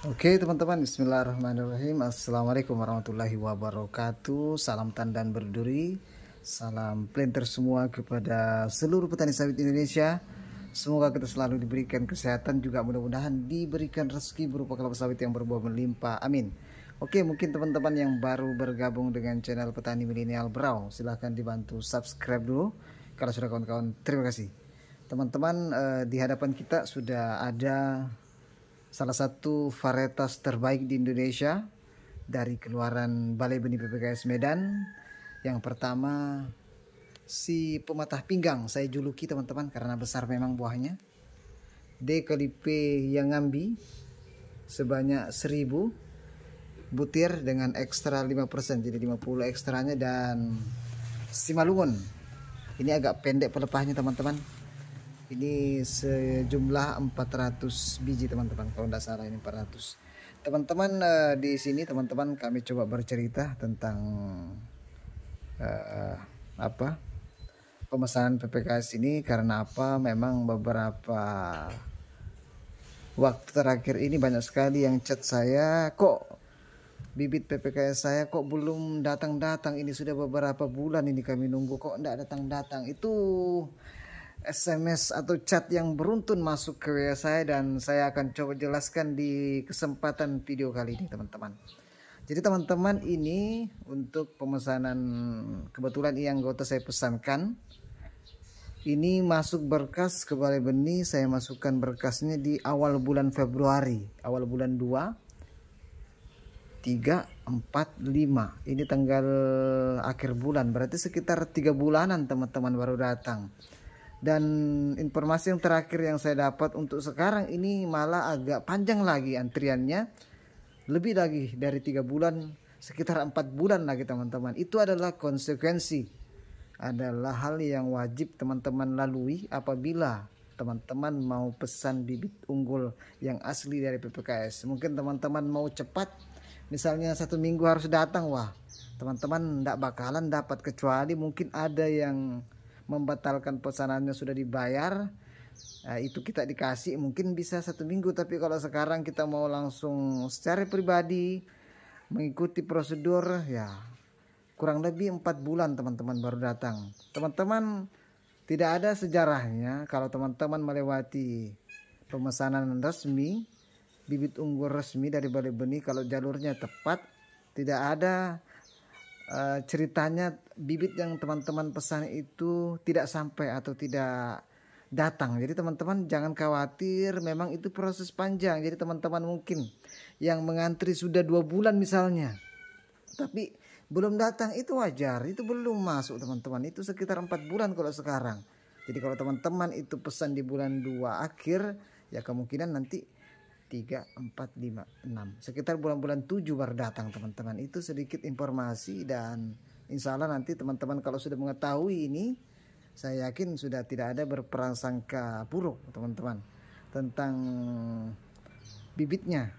Oke teman-teman, bismillahirrahmanirrahim. Assalamualaikum warahmatullahi wabarakatuh. Salam tandan berduri, salam planter semua kepada seluruh petani sawit Indonesia. Semoga kita selalu diberikan kesehatan, juga mudah-mudahan diberikan rezeki berupa kelapa sawit yang berbuah melimpah, amin. Oke, mungkin teman-teman yang baru bergabung dengan channel Petani Milenial Brau, silahkan dibantu subscribe dulu. Kalau sudah kawan-kawan, terima kasih. Teman-teman, di hadapan kita sudah ada salah satu varietas terbaik di Indonesia dari keluaran Balai Benih PPKS Medan. Yang pertama, si pematah pinggang, saya juluki teman-teman karena besar memang buahnya. DKLP yang ngambi sebanyak 1000 butir dengan ekstra 5%, jadi 50 ekstranya. Dan Simalungun, ini agak pendek pelepahnya teman-teman. Ini sejumlah 400 biji teman-teman, kalau tidak salah ini 400. Teman-teman, di sini teman-teman kami coba bercerita tentang pemesanan PPKS ini karena apa? Memang beberapa waktu terakhir ini banyak sekali yang chat saya, kok bibit PPKS saya kok belum datang-datang, ini sudah beberapa bulan ini kami nunggu kok tidak datang-datang. Itu SMS atau chat yang beruntun masuk ke WA saya, dan saya akan coba jelaskan di kesempatan video kali ini teman-teman. Jadi teman-teman, ini untuk pemesanan, kebetulan ini anggota saya pesankan. Ini masuk berkas ke Balai Benih, saya masukkan berkasnya di awal bulan Februari, awal bulan 2, 3, 4, 5. Ini tanggal akhir bulan, berarti sekitar 3 bulanan teman-teman baru datang. Dan informasi yang terakhir yang saya dapat untuk sekarang ini malah agak panjang lagi antriannya, lebih lagi dari 3 bulan, sekitar 4 bulan lagi teman-teman. Itu adalah konsekuensi, adalah hal yang wajib teman-teman lalui apabila teman-teman mau pesan bibit unggul yang asli dari PPKS. Mungkin teman-teman mau cepat, misalnya 1 minggu harus datang, wah teman-teman tidak bakalan dapat, kecuali mungkin ada yang membatalkan pesanannya sudah dibayar. Nah, itu kita dikasih mungkin bisa 1 minggu. Tapi kalau sekarang kita mau langsung secara pribadi mengikuti prosedur, ya kurang lebih 4 bulan teman-teman baru datang. Teman-teman, tidak ada sejarahnya kalau teman-teman melewati pemesanan resmi, bibit unggul resmi dari Balai Benih, kalau jalurnya tepat, tidak ada ceritanya bibit yang teman-teman pesan itu tidak sampai atau tidak datang. Jadi teman-teman jangan khawatir, memang itu proses panjang. Jadi teman-teman mungkin yang mengantri sudah 2 bulan misalnya, tapi belum datang, itu wajar, itu belum masuk teman-teman. Itu sekitar 4 bulan kalau sekarang. Jadi kalau teman-teman itu pesan di bulan 2 akhir, ya kemungkinan nanti 3, 4, 5, 6 sekitar bulan-bulan 7 baru datang teman-teman. Itu sedikit informasi, dan insya Allah nanti teman-teman kalau sudah mengetahui ini, saya yakin sudah tidak ada berprasangka buruk teman-teman tentang bibitnya.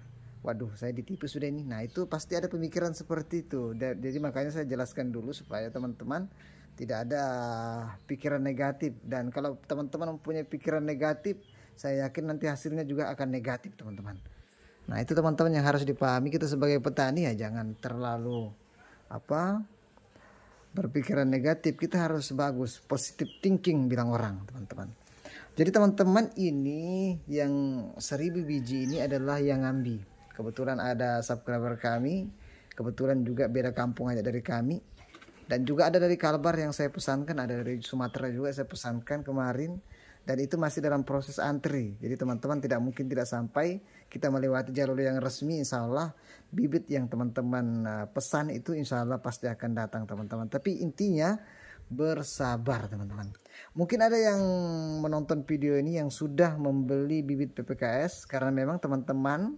Waduh, saya ditipu sudah ini. Nah, itu pasti ada pemikiran seperti itu. Jadi makanya saya jelaskan dulu supaya teman-teman tidak ada pikiran negatif. Dan kalau teman-teman mempunyai pikiran negatif, saya yakin nanti hasilnya juga akan negatif teman-teman. Nah, itu teman-teman yang harus dipahami. Kita sebagai petani ya jangan terlalu berpikiran negatif. Kita harus bagus, positive thinking bilang orang teman-teman. Jadi teman-teman, ini yang 1000 biji ini adalah yang ngambi. Kebetulan ada subscriber kami, kebetulan juga beda kampung aja dari kami, dan juga ada dari Kalbar yang saya pesankan, ada dari Sumatera juga saya pesankan kemarin. Dan itu masih dalam proses antri. Jadi teman-teman tidak mungkin tidak sampai kita melewati jalur yang resmi. Insya Allah bibit yang teman-teman pesan itu insya Allah pasti akan datang teman-teman. Tapi intinya bersabar teman-teman. Mungkin ada yang menonton video ini yang sudah membeli bibit PPKS, karena memang teman-teman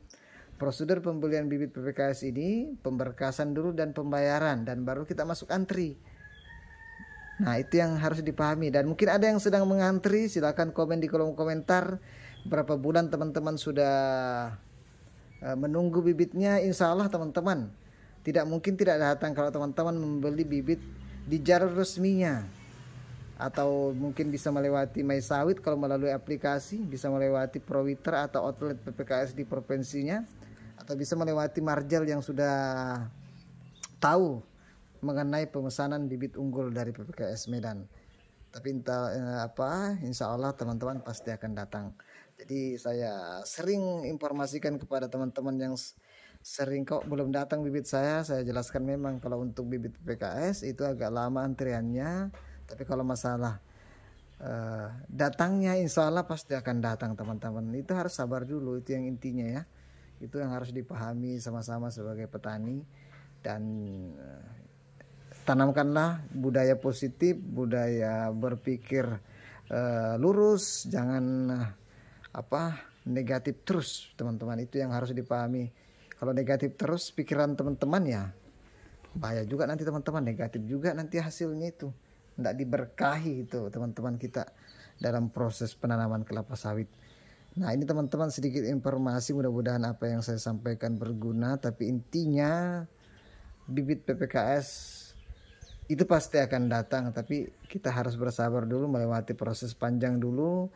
prosedur pembelian bibit PPKS ini pemberkasan dulu dan pembayaran, dan baru kita masuk antri. Nah, itu yang harus dipahami. Dan mungkin ada yang sedang mengantri, silakan komen di kolom komentar berapa bulan teman-teman sudah menunggu bibitnya. Insya Allah teman-teman tidak mungkin tidak datang kalau teman-teman membeli bibit di jalur resminya, atau mungkin bisa melewati MySawit kalau melalui aplikasi, bisa melewati Prowiter atau outlet PPKS di provinsinya, atau bisa melewati marjal yang sudah tahu mengenai pemesanan bibit unggul dari PPKS Medan. Tapi entah insya Allah teman-teman pasti akan datang. Jadi saya sering informasikan kepada teman-teman yang sering kok belum datang bibit saya jelaskan memang kalau untuk bibit PPKS itu agak lama antriannya. Tapi kalau masalah datangnya insya Allah pasti akan datang teman-teman. Itu harus sabar dulu, itu yang intinya ya. Itu yang harus dipahami sama-sama sebagai petani. Dan tanamkanlah budaya positif, budaya berpikir lurus, jangan negatif terus teman-teman. Itu yang harus dipahami. Kalau negatif terus pikiran teman-teman ya bahaya juga nanti teman-teman, negatif juga nanti hasilnya itu tidak diberkahi itu teman-teman kita dalam proses penanaman kelapa sawit. Nah ini teman-teman sedikit informasi, mudah-mudahan apa yang saya sampaikan berguna. Tapi intinya bibit PPKS itu pasti akan datang, tapi kita harus bersabar dulu, melewati proses panjang dulu.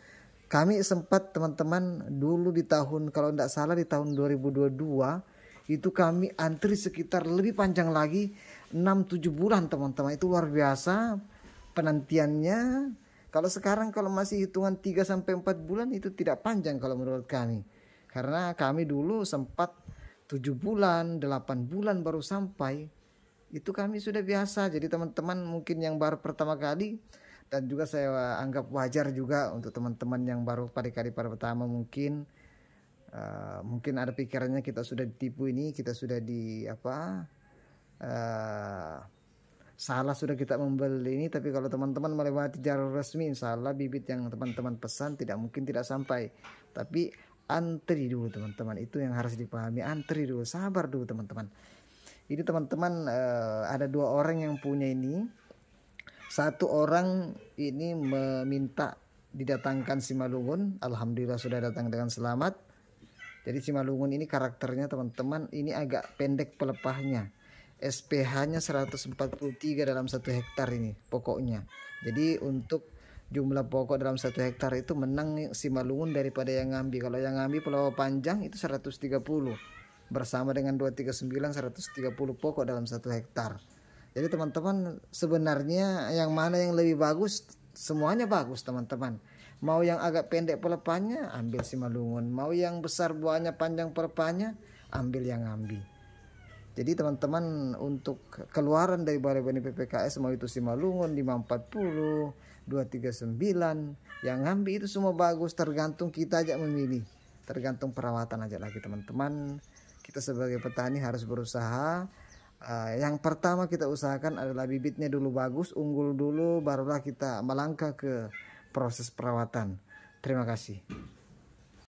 Kami sempat teman-teman dulu di tahun, kalau tidak salah di tahun 2022 itu kami antri sekitar lebih panjang lagi 6-7 bulan teman-teman. Itu luar biasa penantiannya. Kalau sekarang kalau masih hitungan 3-4 bulan itu tidak panjang kalau menurut kami. Karena kami dulu sempat 7 bulan, 8 bulan baru sampai. Itu kami sudah biasa. Jadi teman-teman mungkin yang baru pertama kali, dan juga saya anggap wajar juga untuk teman-teman yang baru pada kali pertama mungkin ada pikirannya kita sudah ditipu ini, kita sudah salah sudah kita membeli ini. Tapi kalau teman-teman melewati jalur resmi, insya Allah bibit yang teman-teman pesan tidak mungkin tidak sampai. Tapi antri dulu teman-teman, itu yang harus dipahami. Antri dulu, sabar dulu teman-teman. Ini teman-teman ada 2 orang yang punya ini. Satu orang ini meminta didatangkan Simalungun, alhamdulillah sudah datang dengan selamat. Jadi Simalungun ini karakternya teman-teman ini agak pendek pelepahnya. SPH-nya 143 dalam 1 hektar ini pokoknya. Jadi untuk jumlah pokok dalam 1 hektar itu menang Simalungun daripada yang Ngambi. Kalau yang Ngambi Pulau Panjang itu 130 bersama dengan 239 130 pokok dalam 1 hektar. Jadi teman-teman sebenarnya yang mana yang lebih bagus, semuanya bagus teman-teman. Mau yang agak pendek pelepahnya ambil Simalungun, mau yang besar buahnya panjang pelepahnya ambil yang Ngambi. Jadi teman-teman untuk keluaran dari balai benih PPKS mau itu Simalungun 540, 239, yang Ngambi itu semua bagus, tergantung kita aja memilih. Tergantung perawatan aja lagi teman-teman. Kita sebagai petani harus berusaha. Yang pertama kita usahakan adalah bibitnya dulu bagus, unggul dulu, barulah kita melangkah ke proses perawatan. Terima kasih.